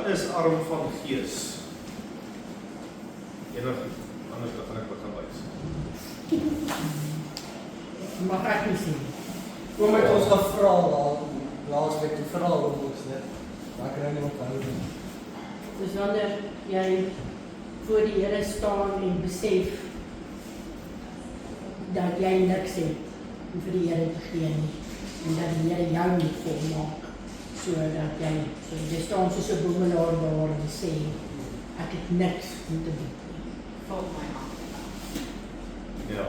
Wat is arm van gees? Enig anders kan ek begin wys. Mag ek nie sien. Kom met ons gevra laasweek die verhaal om ons net. Maar ek kan nie onthou nie. Dus wanneer jy voor die Here staan en besef dat jy niks het om vir die Here te gee nie en dat die Here jou nie volmaak sodat jy staan soos 'n boemelaar daar en sê ek het niks om te doen. Val my aan. Ja.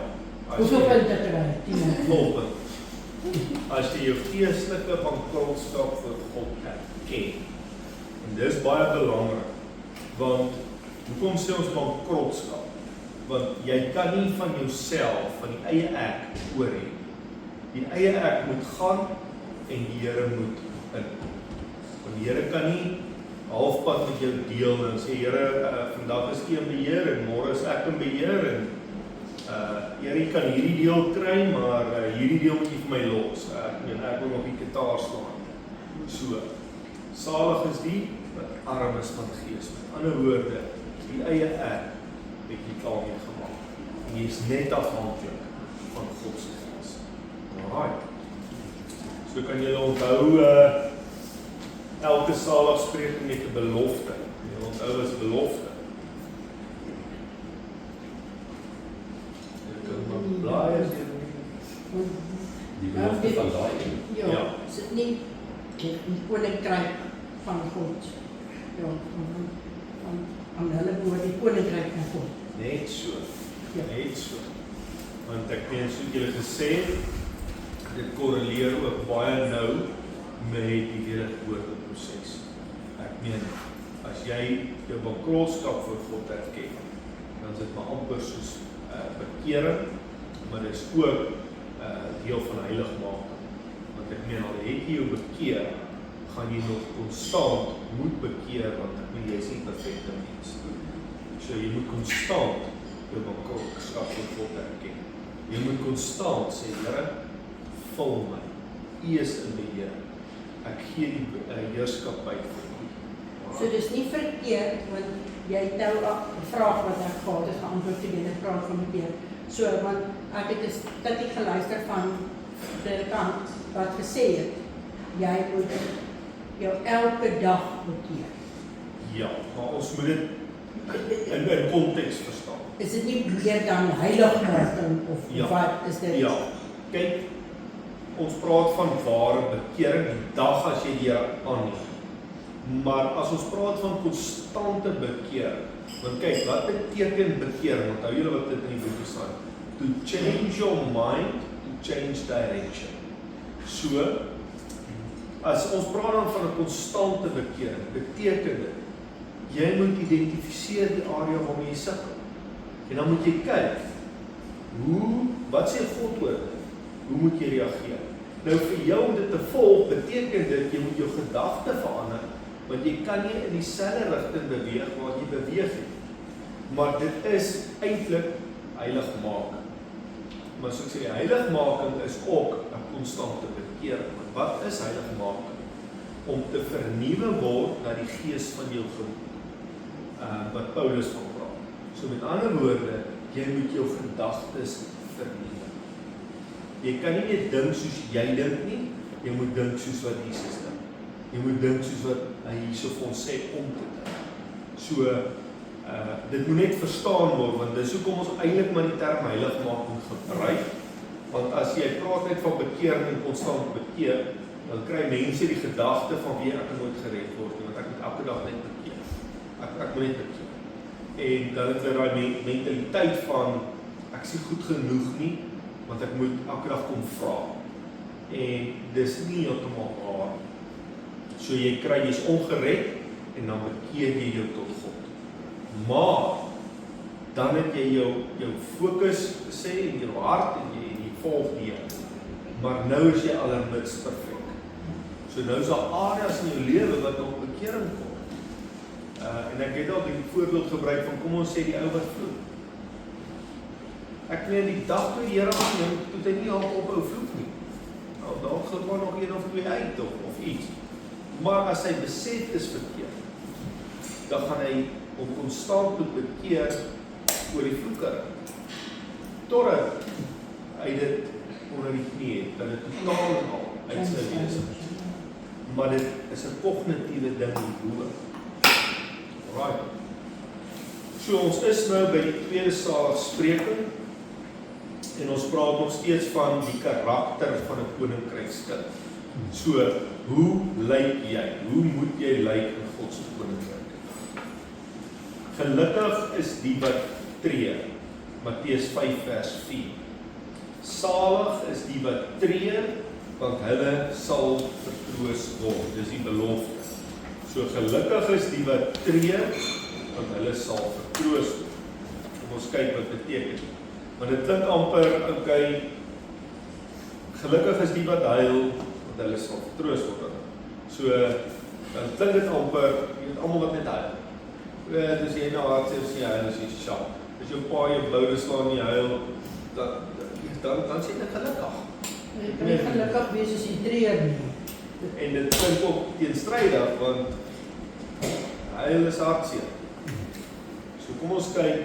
Hoeveel punte kry jy? 10. Volpunt. As jy jou geestelike bankrotskap voor God erken. En dis baie belangrik, want hoekom sê ons bankrotskap? Want jy kan nie van jouself, van die eie ek oor hê. Die eie ek moet gaan en die Here moet in. Want die Here kan nie halfpad met jou deel en sê Here, vandag is U in beheer en môre is ek in beheer en Here, jy kan hierdie deel kry, maar hierdie deel moet jy vir my los. Ek wil nog die gitaar slaan. So, salig is die wat arm is van gees. Met ander woorde, die eie ek het jy klaar mee gemaak. En jy is net afhanklik van God se gees. Alright. So kan jy onthou elke saligspreking met 'n belofte. Jy onthou as belofte. Blaai is Die belofte van daai een. Ja, is dit nie die koninkryk van God. Ja, aan hulle behoort die koninkryk van God. net so. Ja. Net so. Want ek meen, soos julle gesê, dit korreleer ook baie nou met die wedergeboorteproses. Ek meen, as jy jou bankrotskap voor God erken, dan is dit maar amper soos bekering, maar dit is ook deel van heiligmaking. Want ek meen, al het jy jou bekeer, gaan jy nog konstant moet bekeer, want ek meen, jy is nie perfekte mens. So jy moet konstant jou bankrotskap voor God erken. Jy moet konstant sê, Here, vul my. U is in beheer. Ek gee die heerskappy vir U. So dis nie verkeerd, want jy het nou 'n vraag wat ek gehad het geantwoord vir die vraag van meneer. So, want ek het 'n stukkie geluister van predikant wat gesê het, jy moet jou elke dag bekeer. Ja, maar ons moet dit in konteks verstaan. Is dit nie meer dan heiligmaking of Ja. wat is dit? Ja, kyk, ons praat van ware bekering die dag as jy die Here aanneem. Maar as ons praat van konstante bekering, want kyk, wat beteken bekering? Onthou julle wat dit in die boek staan? To change your mind, to change direction. So, as ons praat dan van 'n konstante bekering, beteken dit, jy moet identifiseer die area waarmee jy sukkel. En dan moet jy kyk, wat sê God oor dit? Hoe moet jy reageer? Nou vir jou om dit te volg, beteken dit, jy moet jou gedagte verander, want jy kan nie in dieselfde rigting beweeg waar jy beweeg het. Maar dit is eintlik heiligmaking. Maar soos ek sê, heiligmaking is ook 'n konstante bekering. Wat is heiligmaking? Om te vernuwe word na die gees van jou gemoed. Wat Paulus van praat. So met ander woorde, jy moet jou gedagtes vernuwe. Jy kan nie net dink soos jy dink nie, jy moet dink soos wat Jesus dink. Jy moet dink soos wat hy hierso vir ons sê om te dink. So, dit moet net verstaan word, want dis hoekom ons eintlik maar die term heiligmaking gebruik, want as jy praat net van bekering en konstant bekeer, dan kry mense die gedagte van wie ek nooit gered word nie, want ek moet elke dag net bekeer. Ek moet net bekeer. En dan het hulle daai mentaliteit van, ek is nie goed genoeg nie, want ek moet elke dag kom vra. En dis nie heeltemal waar. So jy kry, jy's ongered, en dan bekeer jy jou tot God. Maar, dan het jy jou fokus gesê in jou hart, en jy volg die Here. Maar nou is jy allermits perfek. So nou is daar areas in jou lewe wat op bekering kom. En ek het al die voorbeeld gebruik van, kom ons sê die ou wat vloek. Ek meen die dag toe die Here aanneem, toe hy nie al ophou vloek nie. Nou, daar gaan maar nog 1 of 2 uit of iets. Maar as hy besef is verkeerd, dan gaan hy hom konstant moet bekeer oor die vloekere. Totdat hy dit onder die knie het, dat dit totaal en al uit sy wees. Maar dit is 'n kognitiewe ding hierbo. Right. So ons is nou by die tweede saligspreking en ons praat nog steeds van die karakter van 'n koninkrykskind. So, hoe lyk jy? Hoe moet jy lyk in God se koninkryk? Gelukkig is die wat tree. Matteus 5 vers 4. Salig is die wat tree, want hulle sal vertroos word. Dis die belofte. So gelukkig is die wat tree, want hulle sal vertroos word. Kom ons kyk wat beteken. Want dit klink amper, okay, gelukkig is die wat huil, want hulle sal vertroos word. So, dan klink dit amper, jy weet almal wat net huil. Dis jy nou hartseer as jy huil, as jy sjap. As jou pa jou boude slaan en jy huil, dan sê jy gelukkig. Jy kan nie gelukkig wees as jy treur nie. En dit klink ook teenstrydig, want huil is hartseer. So kom ons kyk,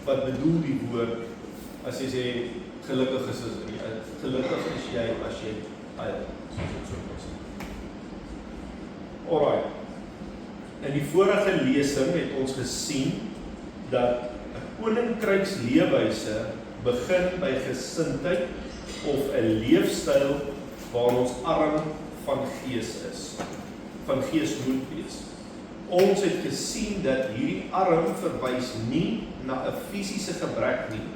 wat bedoel die woord, as jy sê, gelukkig is jy as jy huil. Alright. In die vorige lesing het ons gesien, dat 'n koninkryksleefwyse begin by gesindheid of 'n leefstyl waar ons arm van gees is, van gees moet wees. Ons het gesien dat hierdie arm verwys nie na 'n fisiese gebrek nie,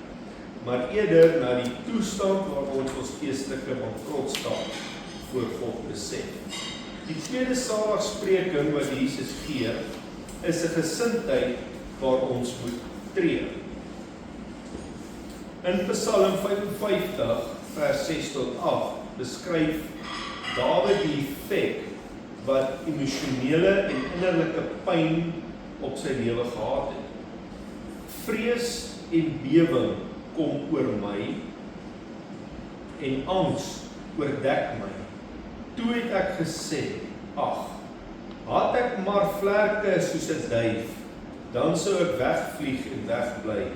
maar eerder na die toestand waar ons geestelike bankrotstaat voor God besef. Die tweede saligspreking wat Jesus gee, is 'n gesindheid waar ons moet tree. In Psalm 55 vers 6 tot 8 beskryf Dawid die effek wat emosionele en innerlike pyn op sy lewe gehad het. Vrees en bewing kom oor my en angs oordek my. Toe het ek gesê, ag, had ek maar vlerke soos 'n duif, dan sou ek wegvlieg en wegbly.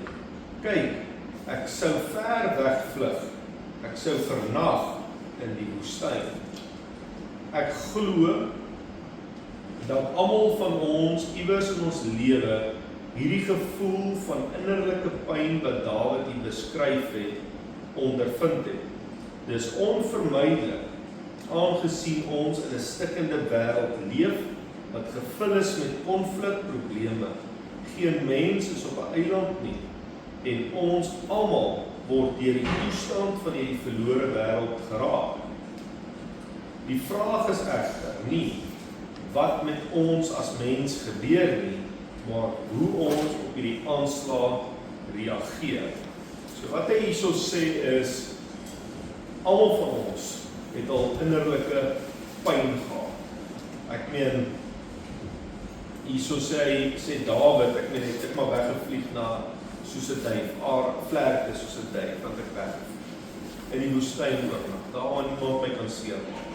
Kyk, ek sou ver wegvlug, ek sou vernag in die woestyn. Ek glo dat almal van ons iewers in ons lewe hierdie gevoel van innerlike pyn wat Dawid hier beskryf het, ondervind het. Dis onvermydelik, aangesien ons in 'n stikkende wêreld leef, wat gevul is met konflikprobleme. Geen mens is op 'n eiland nie, en ons almal word deur die toestand van hierdie verlore wêreld geraak. Die vraag is egter nie, wat met ons as mens gebeur nie, maar hoe ons op hierdie aanslag reageer. So wat hy hierso sê is, almal van ons het al innerlike pyn gehad. Ek meen, hierso sê Dawid, ek meen, het ek maar weggevlieg na soos 'n duif, vlerke soos 'n duif, want ek weg in die woestyn oornag, daar waar niemand my kan seermaak.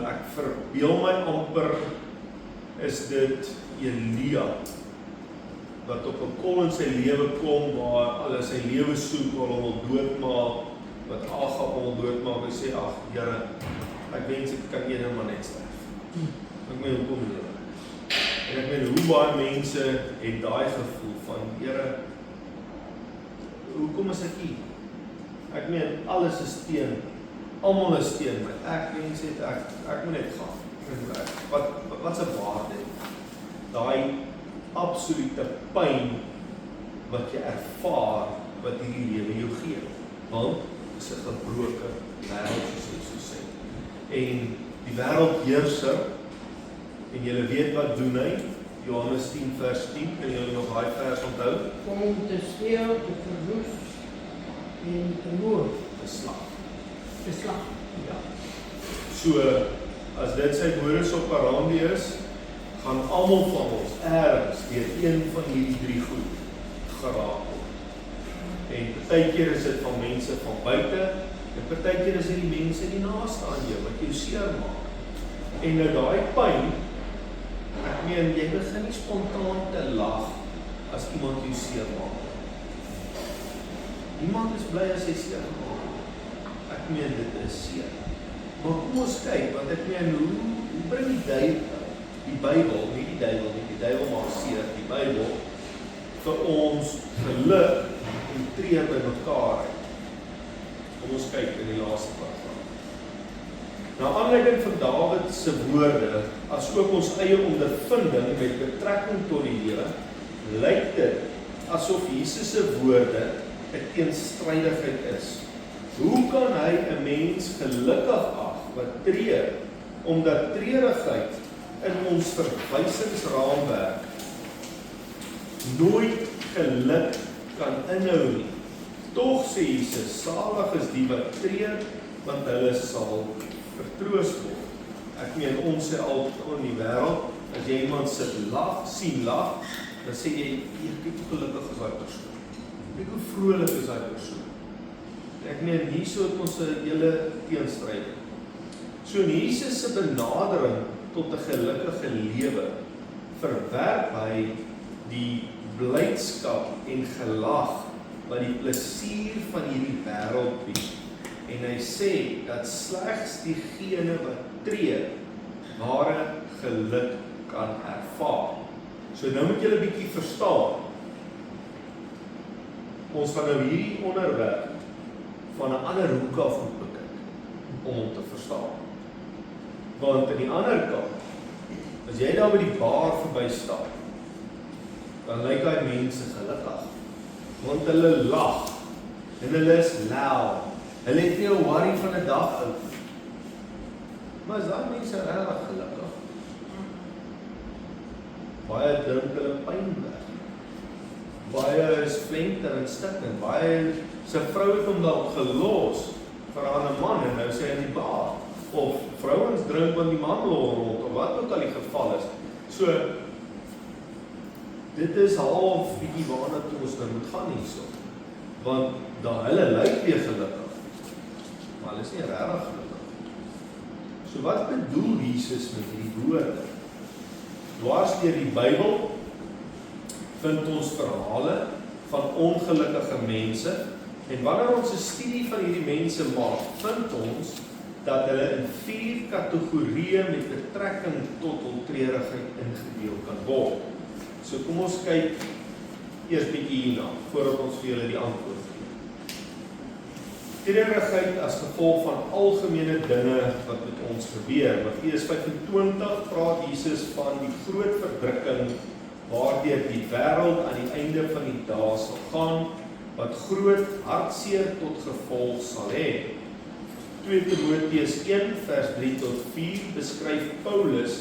Ek verbeel my amper, is dit Elia, wat op 'n kol in sy lewe kom, waar hulle sy lewe soek, waar hulle wil doodmaak, wat Agab wil doodmaak, en sê, ag Here, ek wens ek kan eendag maar net sterf. Ek meen, hoekom lewe? En ek meen, hoe baie mense het daai gevoel van, Here, hoekom is ek hier? Ek meen, alles is teen, almal is teen my, ek wens het, ek moet net gaan. Wat se waarde? Daai absolute pyn wat jy ervaar, wat hierdie lewe jou gee. Want is 'n gebroke wêreld, soos hy so sê. En die wêreldheerser, en julle weet wat doen hy? Johannes 10 vers 10, kan julle nog daai vers onthou? Om te steel, te verwoes en te moord. Te slag. Te slag. Ja. So, as dit sy modus operandi is, gaan almal van ons ergens deur een van hierdie drie goed geraak word. En partykeer is dit van mense van buite, en partykeer is dit die mense die naaste aan jou, wat jou seermaak. En nou daai pyn Ek meen, jy begin nie spontaan te lag as iemand jou seermaak. Niemand is bly as hy seermaak. Ek meen, dit is seer. Maar kom ons kyk, want ek meen, hoe bring die Bybel, nie die duiwel maak seer, die Bybel, vir ons geluk en tree by mekaar uit. Kom ons kyk in die laaste paragraaf. Na aanleiding van Dawid se woorde, as ook ons eie ondervinding met betrekking tot die lewe, lyk dit asof Jesus se woorde 'n teenstrydigheid is. Hoe kan hy 'n mens gelukkig ag wat treur, omdat treurigheid in ons verwysingsraamwerk nooit geluk kan inhou nie. Tog sê Jesus, salig is die wat treur, want hulle sal vertroos word. Ek meen, ons sê al in die wêreld, as jy iemand sien lag, dan sê jy, kyk hoe gelukkig is daai persoon. Kyk hoe vrolik is daai persoon. Ek meen, hierso het ons 'n hele teenstryd. So in Jesus se benadering tot 'n gelukkige lewe, verwerp hy die blydskap en gelag wat die plesier van hierdie wêreld bied. En hy sê dat slegs diegene wat tree, ware geluk kan ervaar. So nou moet julle 'n bietjie verstaan. Ons gaan nou hierdie onderwerp van 'n ander hoek af moet bekyk om hom te verstaan. Want aan die ander kant, as jy daar by die bar verby stap, dan lyk daai mense gelukkig, want hulle lag en hulle is loud. Hulle het nie 'n worry van 'n dag uit. Maar is daai mense regtig gelukkig? Baie drink hulle pyn weg. Baie is flenter en stikkend. Baie se vrou het hom dalk gelos vir 'n ander man en nou sê hy in die bar. Of vrouens drink want die man lol rond, of wat ook al die geval is. So, dit is half bietjie waarna toe ons nou moet gaan hierso. Want dan hulle lyk weer gelukkig, maar hulle is nie regtig gelukkig. So wat bedoel Jesus met hierdie woorde? Dwars deur die Bybel vind ons verhale van ongelukkige mense, en wanneer ons 'n studie van hierdie mense maak, vind ons dat hulle in 4 kategorieë met betrekking tot hul treurigheid ingedeel kan word. So kom ons kyk eers bietjie hierna, voordat ons vir julle die antwoord gee. Treurigheid as gevolg van algemene dinge wat met ons gebeur. Matteus 25 praat Jesus van die groot verdrukking waardeur die wêreld aan die einde van die dae sal gaan, wat groot hartseer tot gevolg sal hê. 2 Timoteus 1 vers 3 tot 4 beskryf Paulus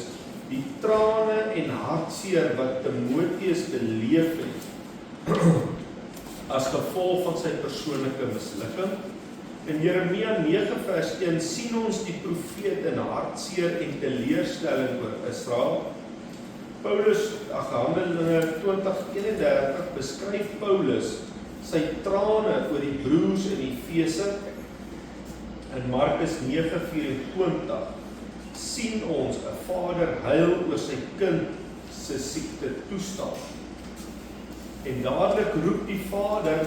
die trane en hartseer wat Timoteus beleef het as gevolg van sy persoonlike mislukking. In Jeremia 9 vers 1 sien ons die profeet in hartseer en teleurstelling oor Israel. Handelinge 20:31 beskryf Paulus sy trane oor die broers in Efese. In Markus 9:24 sien ons 'n vader huil oor sy kind se siekte toestand. En dadelik roep die vader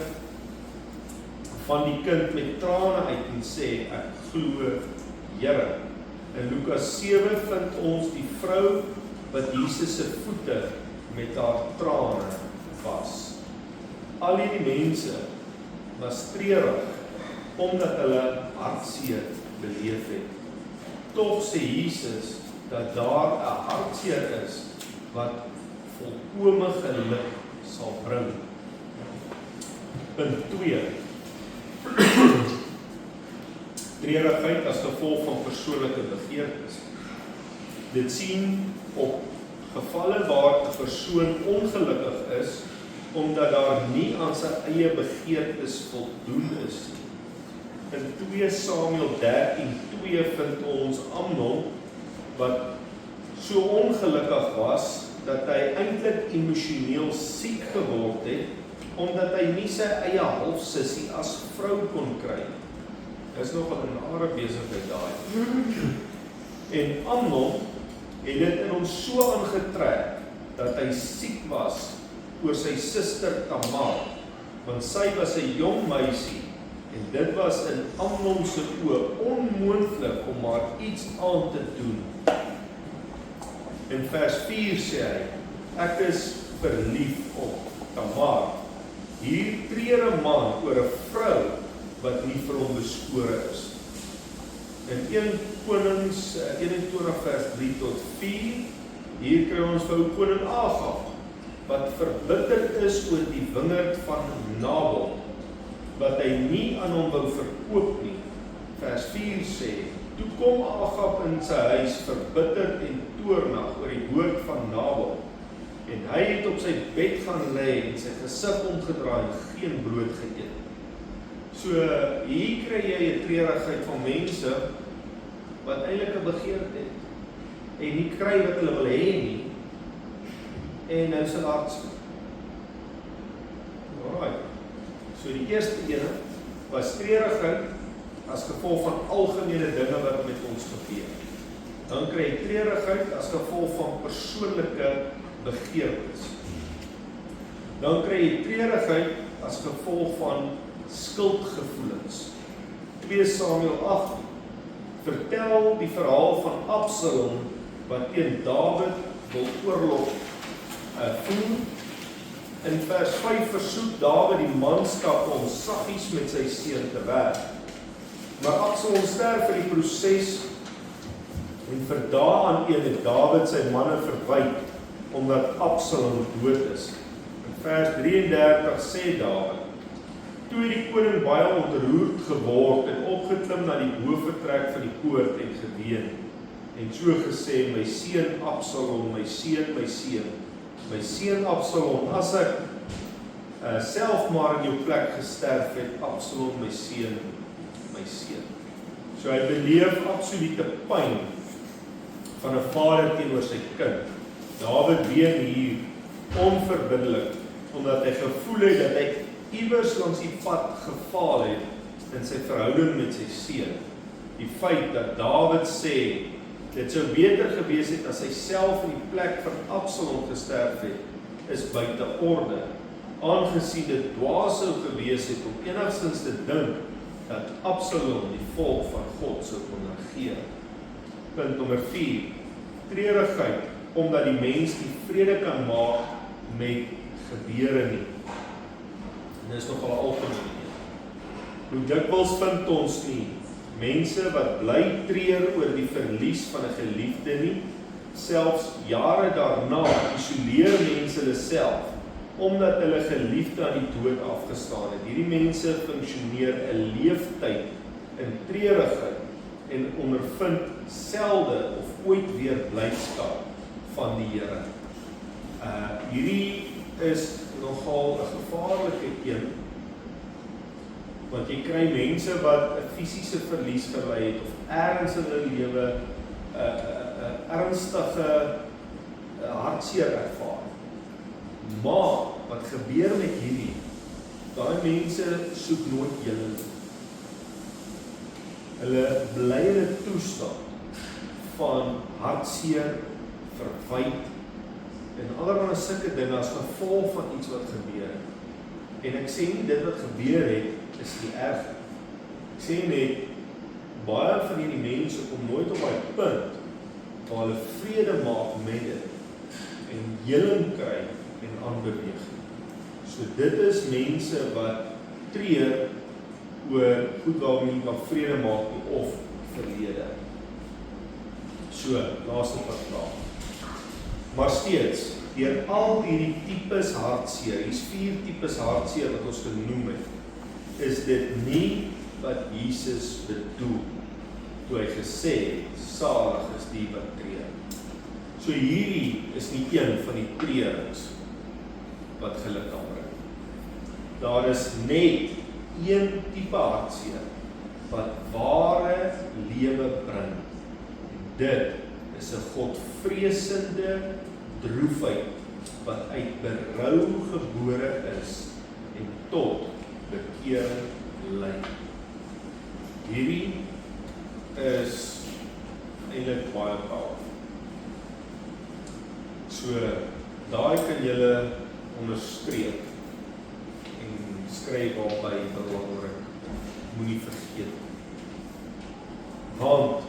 van die kind met trane uit en sê, ek glo Here. In Lukas 7 vind ons die vrou wat Jesus se voete met haar trane was. Al hierdie mense was treurig omdat hulle hartseer beleef het. Tog sê Jesus dat daar 'n hartseer is wat volkome geluk sal bring. Punt 2. Treurigheid as gevolg van persoonlike begeertes. Dit sien op gevalle waar 'n persoon ongelukkig is omdat daar nie aan sy eie begeertes voldoen is. In 2 Samuel 13:2 vind ons Amnon wat so ongelukkig was dat hy eintlik emosioneel siek geword het omdat hy nie sy eie halfsussie as vrou kon kry. Dis nog 'n nare besigheid daai. En Amnon het dit in hom so aangetrek, dat hy siek was oor sy suster Tamar, want sy was 'n jong meisie, en dit was in Amnon se oë onmoontlik om haar iets aan te doen. In vers 4 sê hy, ek is verlief op Tamar. Hier treur 'n man oor 'n vrou wat nie vir hom beskore is. In 1 Konings 21 vers 3 tot 4, hier kry ons vir koning Agab, wat verbitterd is oor die wingerd van Nabal, wat hy nie aan hom wou verkoop nie. Vers 4 sê, toe kom Agab in sy huis verbitterd en toornig oor die dood van Nabal, en hy het op sy bed gaan lê en sy gesig omgedraai en geen brood geëet. So hier kry jy 'n treurigheid van mense wat eintlik 'n begeerte het en nie kry wat hulle wil hê nie, en nou se hartseer. Alright. So die eerste ene was treurigheid as gevolg van algemene dinge wat met ons gebeur. Dan kry jy treurigheid as gevolg van persoonlike begeertes. Dan kry jy treurigheid as gevolg van skuldgevoelens. 2 Samuel 8 vertel die verhaal van Absalom wat teen Dawid wil oorlog voer. In vers 5 versoek Dawid die manskap om saggies met sy seun te werk. Maar Absalom sterf vir die proses en vir daaraan het Dawid sy manne verwyk omdat Absalom dood is. In vers 33 sê Dawid, toe het die koning baie ontroerd geword en opgeklim na die boventrek van die poort en geween, en so gesê, my seun Absalom, my seun, my seun, my seun Absalom, as ek self maar in jou plek gesterf het, Absalom, my seun, my seun. So hy beleef absolute pyn van 'n vader teenoor sy kind. Dawid ween hier onverbiddelik, omdat hy gevoel het dat hy iewers langs die pad gefaal het in sy verhouding met sy seun. Die feit dat Dawid sê, dit sou beter gewees het as hy self in die plek van Absalom gesterf het, is buite orde, aangesien dit dwaas sou gewees het om enigstens te dink dat Absalom die volk van God sou kon regeer. Punt nommer 4, treurigheid, omdat die mens nie vrede kan maak met gebeure nie. En dit is nogal 'n algemene een. Hoe dikwels vind ons nie mense wat bly treur oor die verlies van 'n geliefde nie, selfs jare daarna isoleer mense hulle self, omdat hulle geliefde aan die dood afgestaan het. Hierdie mense funksioneer 'n leeftyd in treurigheid en ondervind selde of ooit weer blydskap van die Here. Hierdie is nogal 'n gevaarlike een, want jy kry mense wat 'n fisiese verlies gely het of ergens in hulle lewe 'n ernstige hartseer ervaar. Maar wat gebeur met hierdie? Daai mense soek nooit heling. Hulle bly in 'n toestand van hartseer, verwyd en allerlei sulke dinge as gevolg van iets wat gebeur het. En ek sê nie dit wat gebeur het is nie erg. Ek sê net baie van hierdie mense kom nooit op daai punt waar hulle vrede maak met dit en heling kry en aanbeweeg. So dit is mense wat treur oor goed waarmee jy kan vrede maak of verlede. So, laaste vraag. Maar steeds, deur al hierdie tipes hartseer, hier's 4 tipes hartseer wat ons genoem het, is dit nie wat Jesus bedoel toe hy gesê het, salig is die wat treur. So hierdie is nie een van die treurings wat geluk kan bring. Daar is net een tipe hartseer wat ware lewe bring. En dit is 'n godvreesende droefheid wat uit berou gebore is en tot bekering lei. Hierdie is eintlik baie powerful. So, daai kan julle onderstreep en skryf daarby belangrik. Moenie vergeet. Want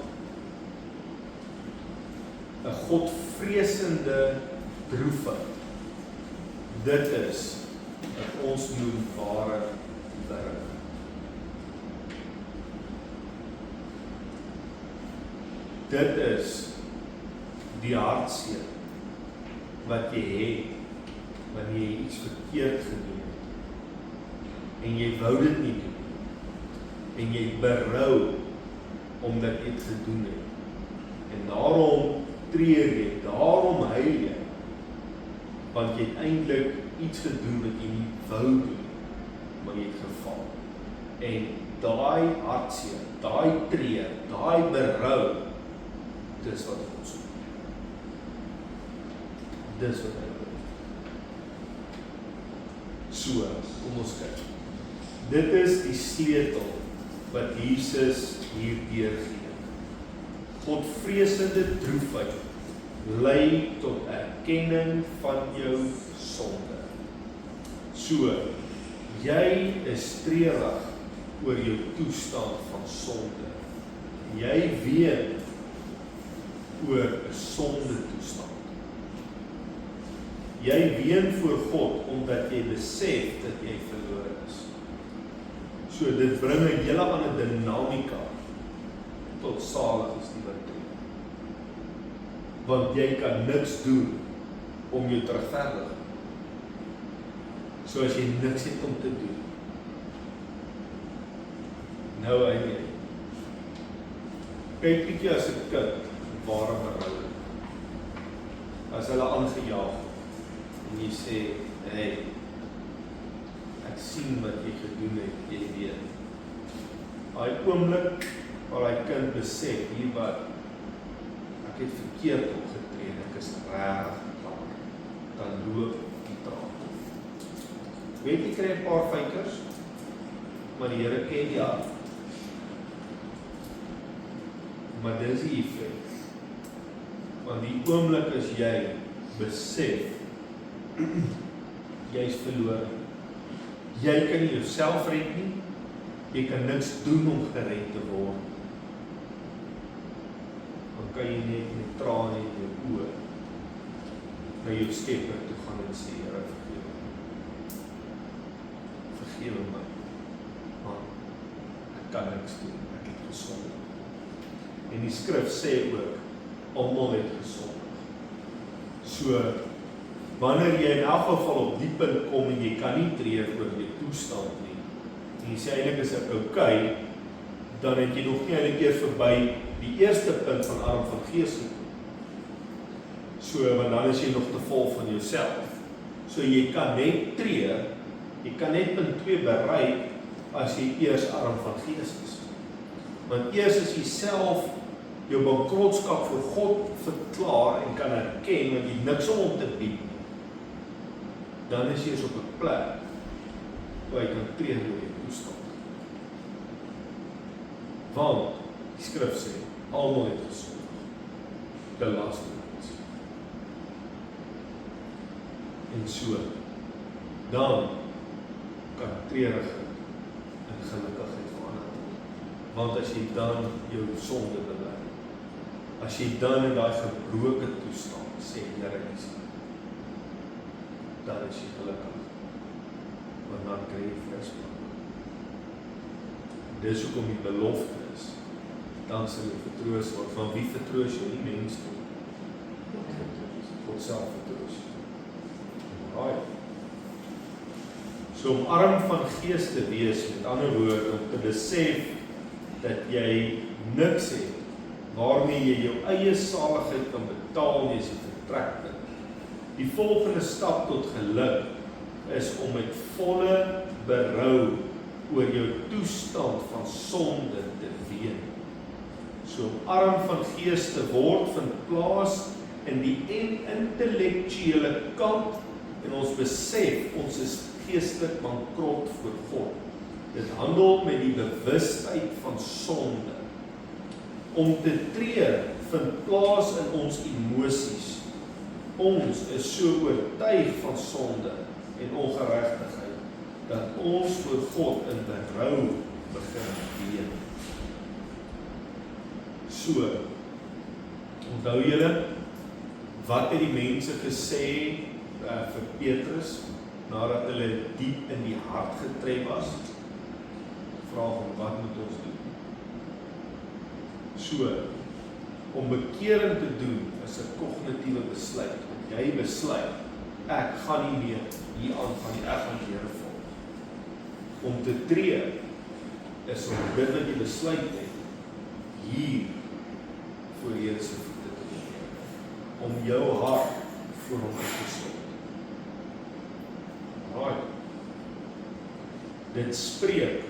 'n godvreesende droefheid, dit is dat ons doen ware werk. Dit is die hartseer wat jy het wanneer jy iets verkeerd gedoen het en jy wou dit nie doen en jy berou omdat jy dit gedoen het en daarom treur jy, daarom huil jy want jy het eintlik iets gedoen wat jy nie wou doen maar jy het geval en daai hartseer, daai treur, daai berou dis wat ons soek. Dis wat hy wil. So, kom ons kyk. Dit is die sleutel wat Jesus hier deurgee. Godvreesende droefheid lei tot erkenning van jou sonde. So, jy is treurig oor jou toestand van sonde. Jy weet oor 'n sonde toestand. Jy ween voor God omdat jy besef dat jy verlore is. So dit bring 'n hele ander dinamika tot salig is die wat tree. Want jy kan niks doen om jou te regverdig. So as jy niks het om te doen, nou hy nie. Kyk bietjie as 'n kind ware berou. As hulle aangejaag en jy sê, hey, ek sien wat jy gedoen het, jy weet. Daai oomblik waar hy kind besef, hier wat, ek het verkeerd opgetree, ek is reg klaar, dan loop die traan. Weet jy, kry 'n paar feiters, maar die Here ken die hart. Maar dis die effek. Want die oomblik as jy besef, jy is verlore. Jy kan nie jouself red nie, jy kan niks doen om gered te word. Dan kan jy net met trane in jou oë na jou Skepper toe gaan en sê, Here, vergewe my. Vergewe my, want ek kan niks doen, ek het gesondig. En die skrif sê ook, almal het gesondig. So, wanneer jy in elk geval op die punt kom en jy kan nie treur oor die toestand nie, en jy sê eintlik is dit oukei, dan het jy nog nie eintlik eers verby die eerste punt van arm van gees gekom. So, want dan is jy nog te vol van jouself. So, jy kan net treur, jy kan net punt 2 bereik, as jy eers arm van gees is. Want eers as jy self jou bankrotskap voor God verklaar en kan erken, want jy niks om te bied, dan is jy eens op 'n plek waar jy kan tree oor die toestand. Want die skrif sê, almal het gesondig. The last words. En so, dan kan treurigheid en gelukkigheid verander word. Want as jy dan jou sonde bely, as jy dan in daai gebroke toestand sê, Here, is dan is jy gelukkig. Want dan kry jy vryspraak. Dis hoekom die belofte is, dan sal jy vertroos word. Van wie vertroos jy? Nie mens nie. God self vertroos. Right. So om arm van gees te wees, met ander woorde, om te besef dat jy niks het, waarmee jy jou eie saligheid kan betaal, jy is die vertrekpunt. Die volgende stap tot geluk is om met volle berou oor jou toestand van sonde te ween. So om arm van gees te word, vind plaas in die intellektuele kant en ons besef ons is geestelik bankrot voor God. Dit handel met die bewustheid van sonde. Om te treur vind plaas in ons emosies. ons is so oortuig van sonde en ongeregtigheid, dat ons voor God in berou begin ween. So, onthou julle, wat het die mense gesê vir Petrus, nadat hulle diep in die hart getref was? Vraag hom, wat moet ons doen? So, om bekering te doen is 'n kognitiewe besluit. Jy besluit, ek gaan nie meer hier aangaan nie, ek gaan die Here volg. Om te tree is om dit wat jy besluit het, hier voor die Here se voete te doen. Om jou hart voor hom te sluit. Right. Dit spreek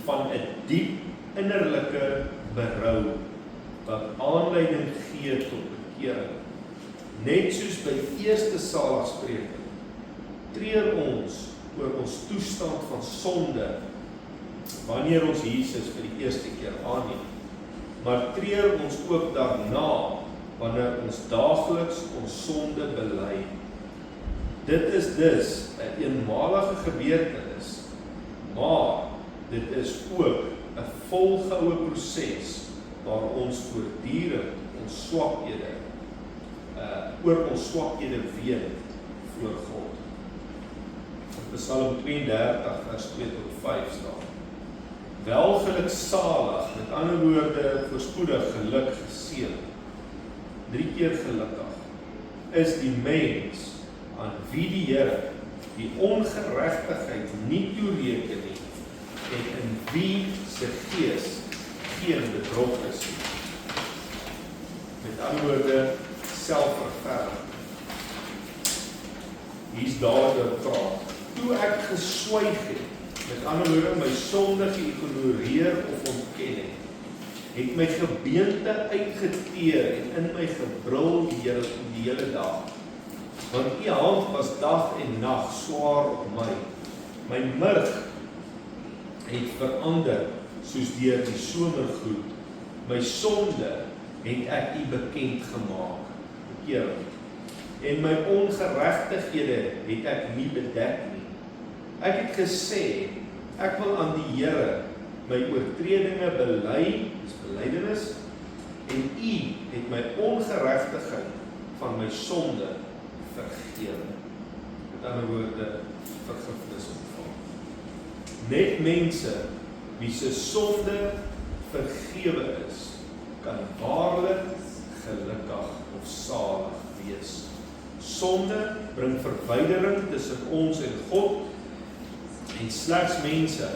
van 'n diep innerlike berou wat aanleiding gee tot bekering. Net soos by die eerste saligspreking treur ons oor ons toestand van sonde wanneer ons Jesus vir die eerste keer aanneem, maar treur ons ook daarna wanneer ons daagliks ons sonde bely. Dit is dus 'n eenmalige gebeurtenis, maar dit is ook 'n volgehoue proses waar ons voortdurend ons swakhede oor ons swakhede ween voor God. In Psalm 32 vers 2 tot 5 staan: Welgeluksalig, met ander woorde voorspoedig, geluk, geseën, 3 keer gelukkig, is die mens aan wie die Here die ongeregtigheid nie toereken nie, en in wie se gees geen bedrog is nie. Met ander woorde, selfregverdig. Hier's daar 'n vraag. Toe ek geswyg het, met ander woorde my sonde geïgnoreer of ontken het my gebeente uitgeteer en in my gebrul die hele dag. Want u hand was dag en nag swaar op my. My murg het verander soos deur die somergloed. My sonde het ek u bekend gemaak. Bekering. En my ongeregtighede het ek nie bedek nie. Ek het gesê, ek wil aan die Here my oortredinge bely, dis belydenis, en u het my ongeregtigheid van my sonde vergewe. Met ander woorde, vergifnis ontvang. Net mense wie se sonde vergewe is, kan waarlik gelukkig of salig wees. Sonde bring verwydering tussen ons en God, en slegs mense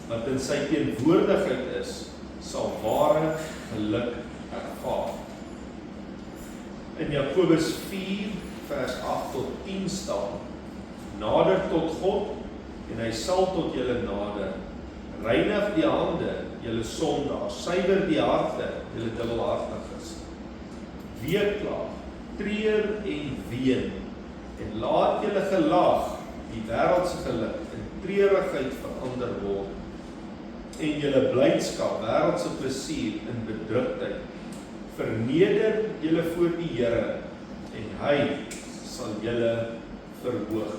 wat in sy teenwoordigheid is, sal ware geluk ervaar. In Jakobus 4 vers 8 tot 10 staan: Nader tot God, en hy sal tot julle nader. Reinig die hande, julle sondaars, suiwer die harte, julle dubbelhartiges. Weeklaag, treur en ween, en laat julle gelag, die wêreldse geluk, in treurigheid verander word, en julle blydskap, wêreldse plesier, in bedruktheid. Verneder julle voor die Here, en hy sal julle verhoog.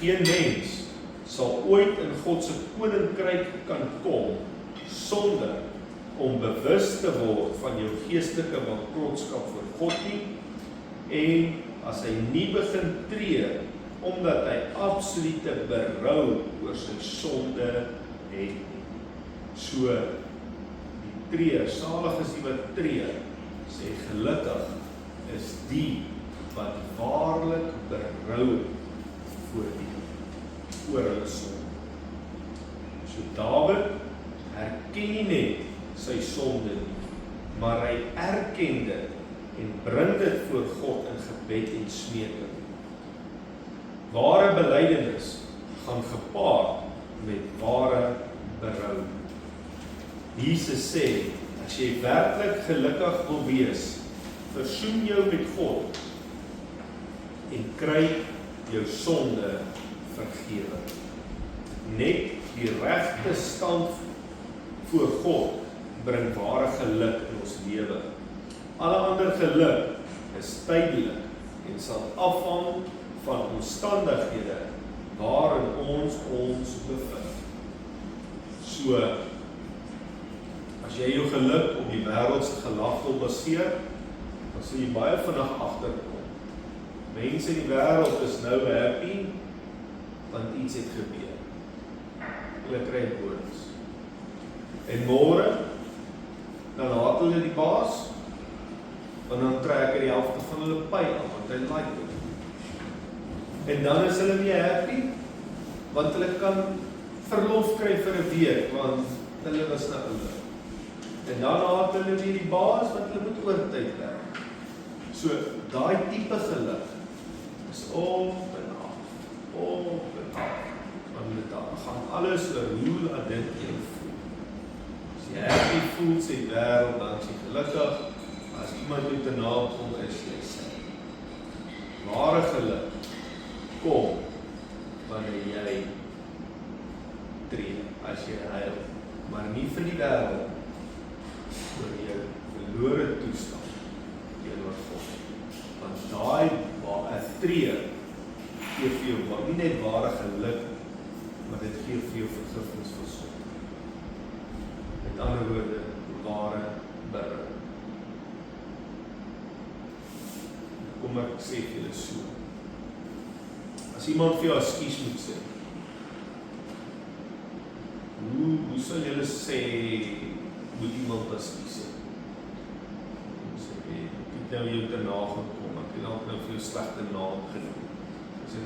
Geen mens sal ooit in God se koninkryk kan kom sonder om bewus te word van jou geestelike bankrotskap voor God nie, en as hy nie begin tree omdat hy absolute berou oor sy sonde het nie. So, die tree, salig is die wat tree, sê gelukkig is die wat waarlik berou oor hulle sonde. So Dawid herken nie net sy sonde nie, maar hy erken dit en bring dit voor God in gebed en smeking. Ware belydenis gaan gepaard met ware berou. Jesus sê, as jy werklik gelukkig wil wees, versoen jou met God en kry jou sonde vergewe. Net die regte stand voor God bring ware geluk in ons lewe. Alle ander geluk is tydelik en sal afhang van omstandighede waarin ons bevind. So, as jy jou geluk op die wêreldse gelag wil baseer, dan sal jy baie vinnig agterkom. Mense in die wêreld is nou happy, want iets het gebeur. Hulle kry bonus. En môre, dan haat hulle die baas, en dan trek hy die helfte van hulle pay af, want hy like dit. En dan is hulle nie happy, want hulle kan verlof kry vir 'n week, want hulle was nou ouer. En dan haat hulle weer die baas, want hulle moet oortyd werk. So, daai tipe geluk is op en af. Want dit gaan alles oor hoe laat dit jou voel. As jy happy voel, sê die wêreld, dan is jy gelukkig. As iemand jou te nakom is, jy sê. Ware geluk kom wanneer jy tree, as jy huil, maar nie vir die wêreld, oor jou verlore toestand teenoor God. Want daai waar 'n tree gee vir jou nie net ware geluk, maar dit gee vir jou vergifnis van sonde. Met ander woorde, ware berou. Kom ek sê vir julle so. As iemand vir jou ekskuus moet sê, hoe sal julle sê, moet iemand ekskuus sê? Sê, ek het nou jou te nagekom, ek het nou vir jou slegte naam genoem. Sê,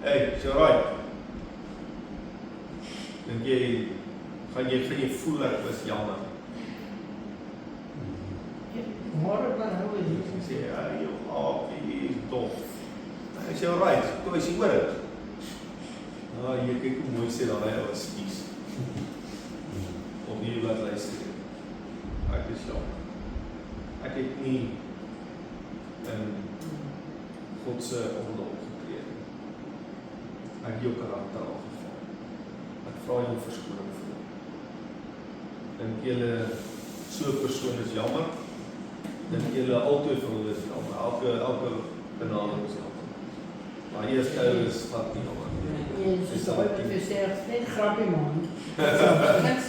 hey, is jy right? Dink jy, gaan jy voel ek was jammer? Môre berou is Ek sê, ja, jou aapie is dof. Is jy right? Kom, is jy oor het? Jy kyk hoe mooi sê dan hy ou ekskuus. Of nie wat luister. Ek is jammer. Ek het nie in God se orde opgetree. Ek het jou karakter aangeval. Ek vra jou verskoning vir hom. Dink julle so 'n persoon is jammer? Dink julle altyd van hulle is jammer? Elke benadering is jammer. Maar eerste ou is vat nie jammer. Dis ooit gesê, net grappie man. Daai is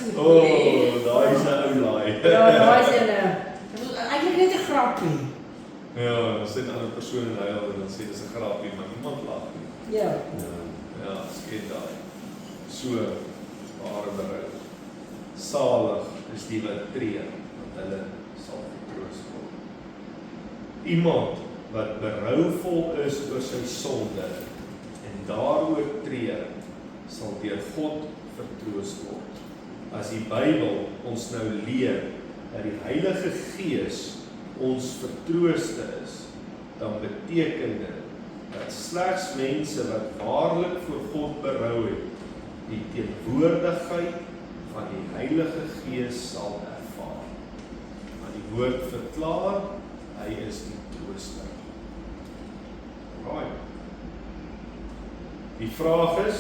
'n ou laai. Ja, daai is 'n eintlik net 'n grappie. Ja, dan sê 'n ander persoon en huil en dan sê dis 'n grappie, maar niemand lag nie. Ja. Ja, skep daai. So ware berou. Salig is die wat tree, want hulle sal vertroos word. Iemand wat berouvol is oor sy sonde en daaroor tree, sal deur God vertroos word. As die Bybel ons nou leer dat die Heilige Gees ons vertrooste is, dan beteken dit dat slegs mense wat waarlik voor God berou het, die teenwoordigheid van die Heilige Gees sal ervaar. Maar die woord verklaar, hy is die trooster. Right. Die vraag is,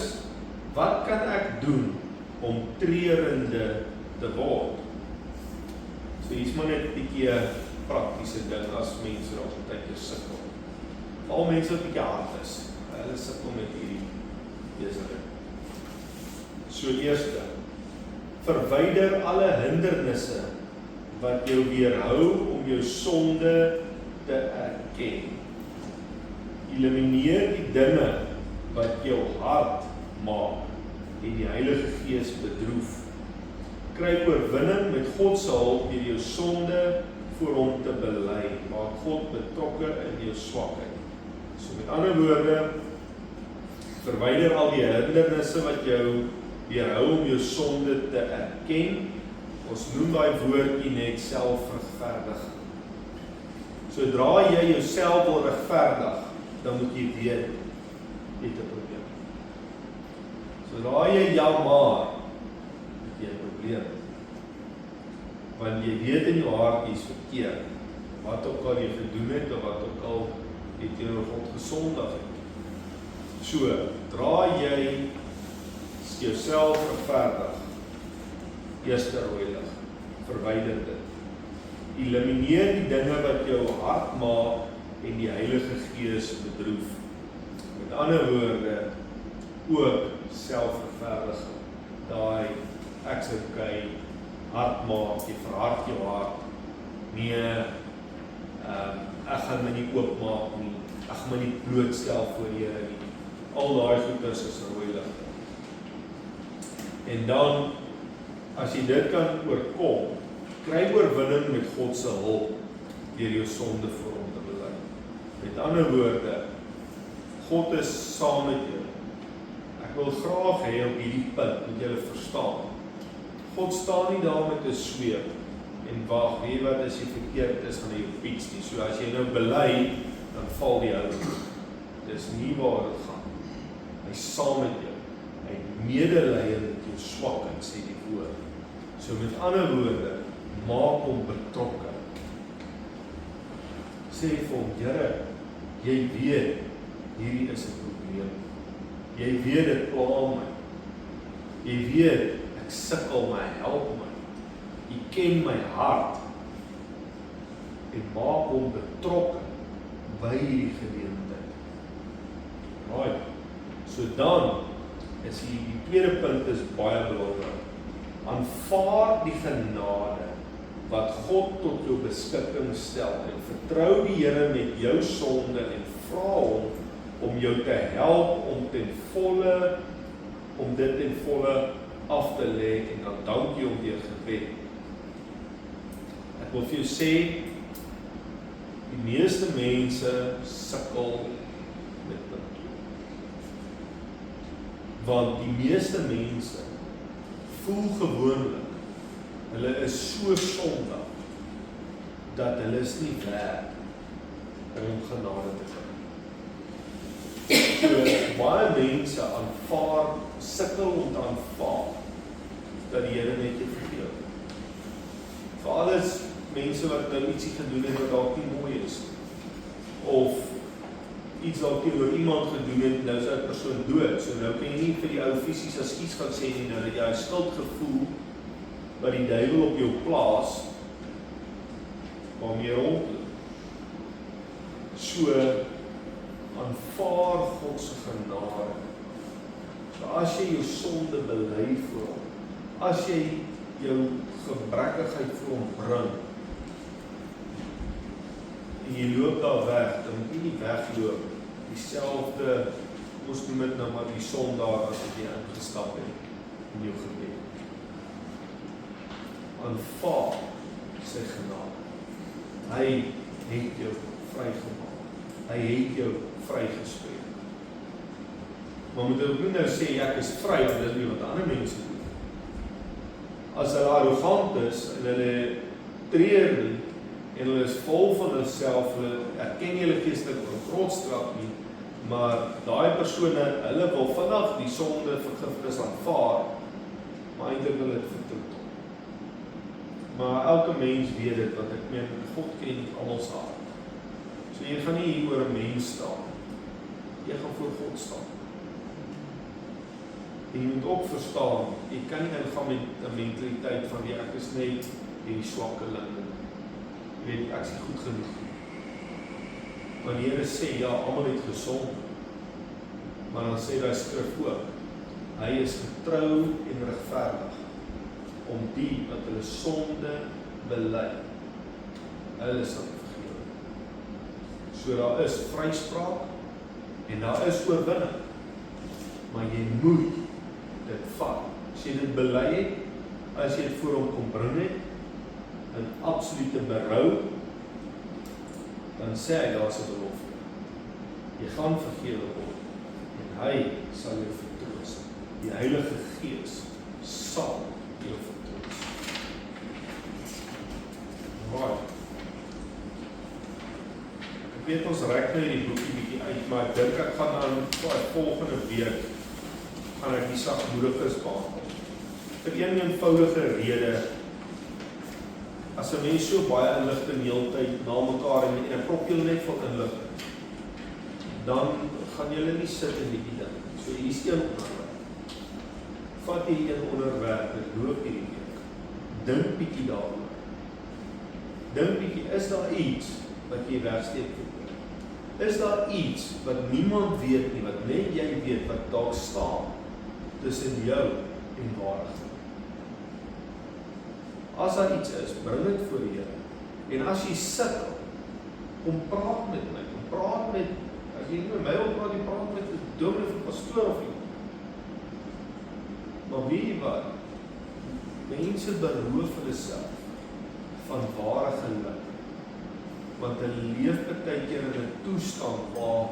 wat kan ek doen om treurende te word? So hier is maar net 'n bietjie praktiese ding as mense op 'n tydjie sukkel. Al mense wat bietjie hard is, hulle sukkel met hierdie besigheid. So eerste, verwyder alle hindernisse wat jou weerhou om jou sonde te erken. Elimineer die dinge wat jou hart maak en die Heilige Gees bedroef. Kry oorwinning met God se hulp deur jou sonde voor hom te bely. Maak God betrokke in jou swakheid. So met ander woorde, verwyder al die hindernisse wat jou weerhou om jou sonde te erken. Ons noem daai woordjie net selfregverdiging. Sodra jy jouself wil regverdig, dan moet jy weet jy het 'n probleem. Sodra jy jammer, het jy 'n probleem. Want jy weet in jou hart jy's verkeerd. Wat ook al jy gedoen het of wat ook al jy teenoor God gesondig het. So, dra jy jouself regverdig. Eerste rooi lig, verwyder dit. Elimineer die dinge wat jou hart maak en die Heilige Gees bedroef. Met ander woorde, ook selfververdiging. Daai ek's okay, hart maak, jy verhard jou hart. Nee, ek gaan my nie oopmaak nie, ek gaan my nie blootstel voor die Here nie. Al daai goeders is rooi ligte. En dan, as jy dit kan oorkom, kry oorwinning met God se hulp deur jou sonde voor hom te bely. Met ander woorde, God is saam met jou. Ek wil graag hê op hierdie punt moet julle verstaan. God staan nie daar met 'n sweep en wag, weet wat as jy verkeerd is, gaan hy jou fiets nie. So as jy nou bely, dan val die ou. Dis nie waar dit gaan. Hy is saam met jou. Hy het medelee met jou swakheid, sê die woord. So met ander woorde, maak hom betrokke. Sê vir hom, Here, jy weet, hierdie is 'n probleem. Jy weet dit pla my. Jy weet, ek sukkel my, help my. Jy ken my hart. En maak hom betrokke by hierdie geleentheid. Right. So dan is die tweede punt is baie belangrik. Aanvaar die genade wat God tot jou beskikking stel en vertrou die Here met jou sonde en vra hom om jou te help om dit ten volle af te lê en dan dank jy hom deur gebed. Ek wil vir jou sê, die meeste mense sukkel met dit. Want die meeste mense voel gewoonlik, hulle is so sondig, dat hulle is nie werd om genade te kry. So, baie mense sukkel om te aanvaar, dat die Here net jou vergewe. Vir alles mense wat nou ietsie gedoen het wat dalk nie mooi is, of iets dalk teenoor iemand gedoen het, nou is hy persoon dood, so nou kan jy nie vir die ou fisies as iets gaan sê nie, nou dat jy skuldgevoel wat die duiwel op jou plaas, waarmee rondloop. So, aanvaar God se genade. So as jy jou sonde bely voor hom, as jy jou gebrekkigheid voor hom bring, en jy loop daar weg, dan moet jy nie wegloop, dieselfde, ons noem dit nou maar die sondaar as wat jy ingestap het in jou gebed. Aanvaar sy genade. Hy het jou vrygemaak. Hy het jou vrygespreek. Maar moet ook nie nou sê, ek is vry, want dit is nie wat ander mense doen. As hulle arrogant is, en hulle treur nie, en hulle is vol van hulself, hulle erken hulle geestelik grondstraf nie, maar daai persone, hulle wil vinnig die sonde vergifnis aanvaar, maar eintlik wil dit vertroetel. Maar elke mens weet dit, wat ek meen, God ken almal se hart. So jy gaan nie hier oor 'n mens staan, jy gaan voor God staan. En jy moet ook verstaan, jy kan nie ingaan met 'n mentaliteit van ek is net die swakkeling. Jy weet, ek is nie goed genoeg. Want die Here sê, ja, almal het gesond, maar dan sê die skrif ook, hy is getrou en regverdig, om die wat hulle sonde bely, hulle sal vergewe. So daar is vryspraak, en daar is oorwinning, maar jy moet dit vat. As jy dit bely het, as jy dit voor hom kom bring het, in absolute berou, dan sê hy, daar is 'n belofte. Jy gaan vergewe word, en hy sal jou vertroos. Die Heilige Gees sal jou vertroos. Right. Ek weet ons reik nou die boekie bietjie uit, maar ek dink ek gaan dan volgende week gaan ek die sagmoediges behandel. Vir een eenvoudige rede, as 'n mens so baie inligting heeltyd na mekaar en 'n prop julle net vol inligting, dan gaan julle nie sit in die ding. So hier is een onderwerp. Vat jy een onderwerp en loop hierdie week. Dink bietjie daaroor. Dink bietjie, is daar iets wat jy wegsteek voor? Is daar iets wat niemand weet nie, wat net jy weet, wat daar staan tussen jou en waarheid? As daar iets is, bring dit voor die Here. En as jy sukkel, kom praat met my, kom praat met, as jy nie met my wil praat, jy praat met 'n dominee of 'n pastoor of iemand. Maar weet jy wat? Mense beroof hulle self van ware geluk, want hulle leef baie keer in 'n toestand waar,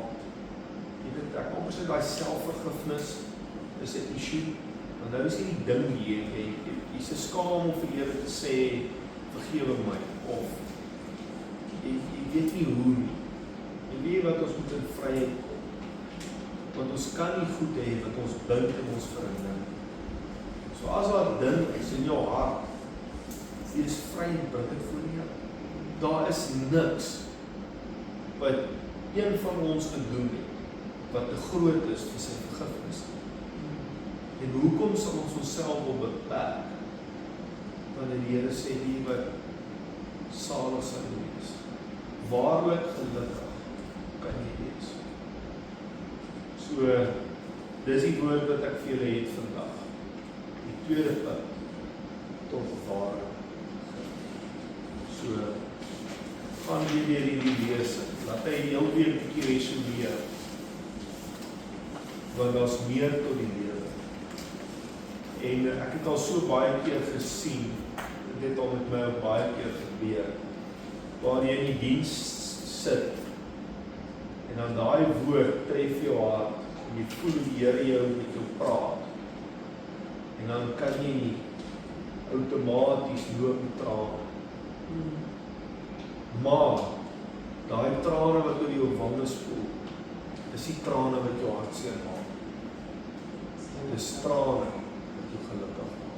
jy weet, ek amper sê daai selfvergifnis is 'n issue, want nou is nie die ding hier, jy's te skaam om vir die Here te sê, vergewe my, of jy weet nie hoe nie. En weet wat, ons moet in vryheid kom, want ons kan nie goed hê wat ons bind in ons verhouding. So as wat ding is in jou hart, jy is vry en bring dit voor die Here. Daar is niks wat een van ons gedoen het, wat te groot is vir sy vergifnis. En hoekom sal ons onsself wil beperk? Wanneer die Here sê, die wat salig sal wees, waarlik gelukkig kan jy wees. So, dis die woord wat ek vir julle het vandag. Die tweede punt, tot ware. So, gaan jy weer hierdie lesing, laat hy jou weer 'n bietjie resumeer, want daar's meer tot die lewe. En ek het al so baie keer gesien, dit het al met my al baie keer gebeur, waar jy in die diens sit, en dan daai woord tref jou hart, en jy voel die Here jou met jou praat, en dan kan jy nie outomaties loop met trane. Maar, daai trane wat oor jou wange spoel, is die trane wat jou hartseer maak. Dis trane wat jou gelukkig maak.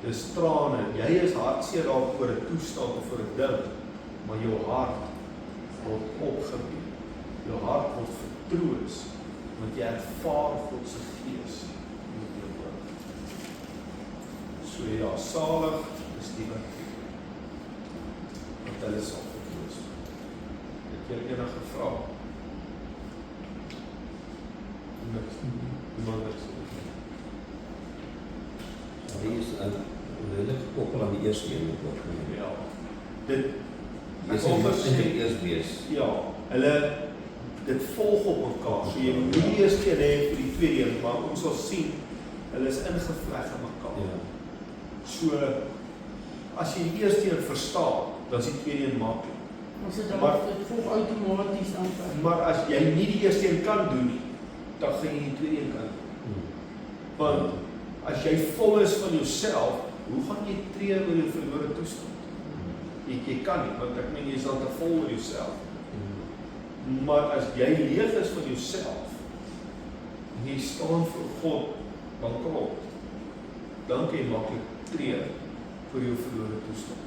Dis trane, jy is hartseer daar oor 'n toestand of oor 'n ding, maar jou hart word opgebeur. Jou hart word vertroos, want jy ervaar God se gees met jou oor. So ja, salig is die wat hulle sal vertroos. Het jy enige vraag? Niks. Iemand niks. Die is redelijk gekoppel aan die eerste een ook. Ja. Dit Jy sê eers wees. Ja, dit volg op mekaar. So jy moet die eerste een hê vir die tweede een, maar ons sal sien, hulle is ingevleg in mekaar. Ja. So, as jy die eerste een verstaan, dan is die tweede een maklik. Dit volg outomaties aan. Maar as jy nie die eerste een kan doen nie, dan gaan jy die tweede een kan doen. Want as jy vol is van jouself, hoe gaan jy tree oor jou verlore toestand? Jy kan nie, want ek meen jy is dan te vol oor jouself. Maar as jy leeg is van jouself, en jy staan voor God, bankrot, dan kan jy maklik tree vir jou verlore toestand.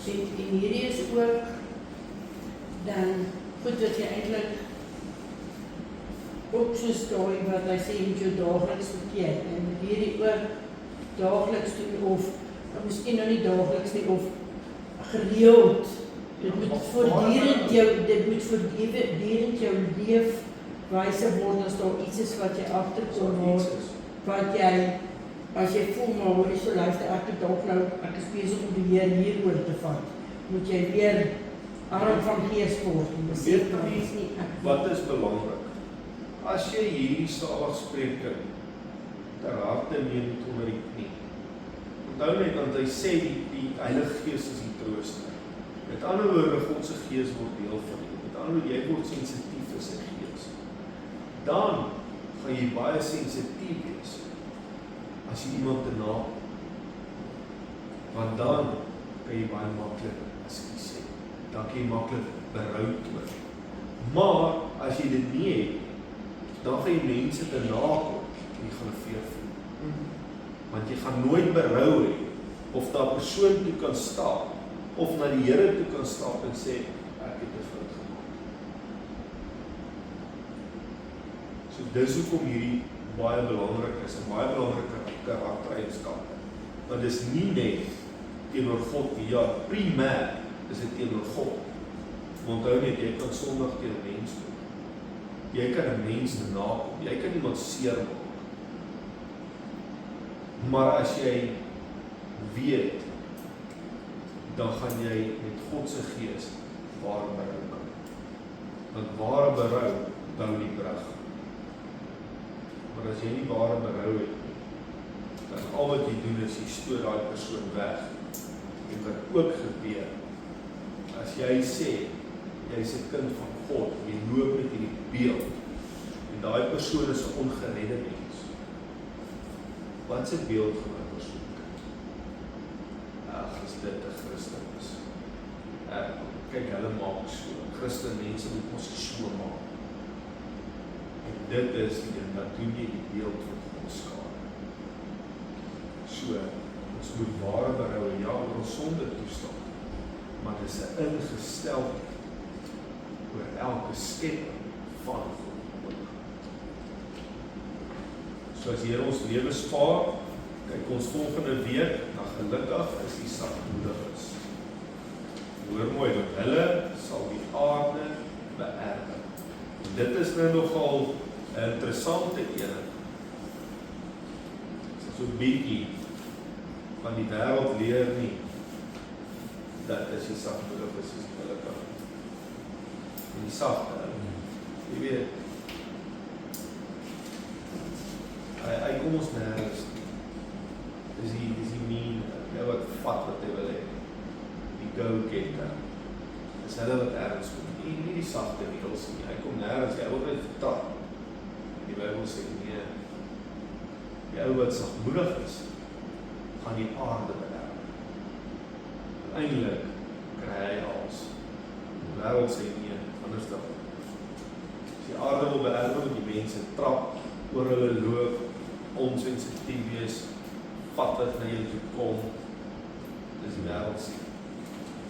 En hierdie is ook dan goed wat jy eintlik ook soos daai wat hy sê in jou daagliks verkeer en hierdie ook daagliks doen of miskien nou nie daagliks nie of gereeld. Dit moet voortdurend jou leefwyse word as daar iets is wat jy agterkom word, wat jy as jy voel maar hoor jy so luister ek het dalk nou ek is besig om die Here hieroor te vat. Moet jy weer arm van gees word. Wat is belangrik? As jy hierdie saligspreuke ter harte neem onder die knie. Onthou net want hy sê die Heilige Gees is die trooster. Met ander woorde, God se Gees word deel van jou. Met ander woorde, jy word sensitief vir sy Gees. Dan gaan jy baie sensitief wees as jy iemand te na. Want dan kan jy baie maklik sê. Dan kan jy maklik berou toon. Maar as jy dit nie het, dan gaan jy mense te nakom en jy gaan 'n veer voel. Want jy gaan nooit berou hê of daar persoon toe kan staan of na die Here toe kan stap en sê ek het 'n fout gemaak. So dis hoekom hierdie baie belangrik is, 'n baie belangrike karaktereienskap. Maar dis nie net teenoor God nie, ja, primêr is dit teenoor God. Onthou net, jy kan sondig teen 'n mens doen. Jy kan 'n mens nakom, jy kan iemand seermaak. Maar as jy weet, dan gaan jy met God se gees ware berou kan. Want ware berou bou die brug. Maar as jy nie ware berou het, dan al wat jy doen is jy stoot daai persoon weg. En wat ook gebeur, as jy sê, jy is 'n kind van God, jy loop met hierdie beeld, en daai persoon is 'n ongeredde mens. Wat se beeld gaan daai persoon kry? Ag, is dit 'n Christen is. Kyk, hulle maak so. Christen mense moet ons so maak. En dit is die ding, dat doen jy die beeld van God skade. So, ons moet ware berou, ja, oor ons sonde toestaan, maar dit is 'n ingesteldheid oor elke skepping van God. So as die Here ons lewe spaar, kyk ons volgende week, na gelukkig is die sagmoediges. Hoor mooi, dat hulle sal die aarde beerwe. En dit is nou nogal 'n interessante een. So 'n bietjie van die wêreld leer nie, dat as jy sagmoedig is, is gelukkig. En die sagte, jy weet, hy kom ons nergens nie. Dis die mean, wat vat wat hy wil hê. Die go-getter. Dis hulle wat ergens kom. Nie die sagte wiels nie. Hy kom nergens, hy wil net vertrap. Die Bybel sê nee. Die ou wat sagmoedig is, gaan die aarde beerwe. Uiteindelik kry hy alles. Die wêreld sê nee, anders dan. As die aarde wil beerwe, moet die mense trap, oor hulle loop, onsensitief wees, vat wat na jou toe kom. Dis die wêreld sê.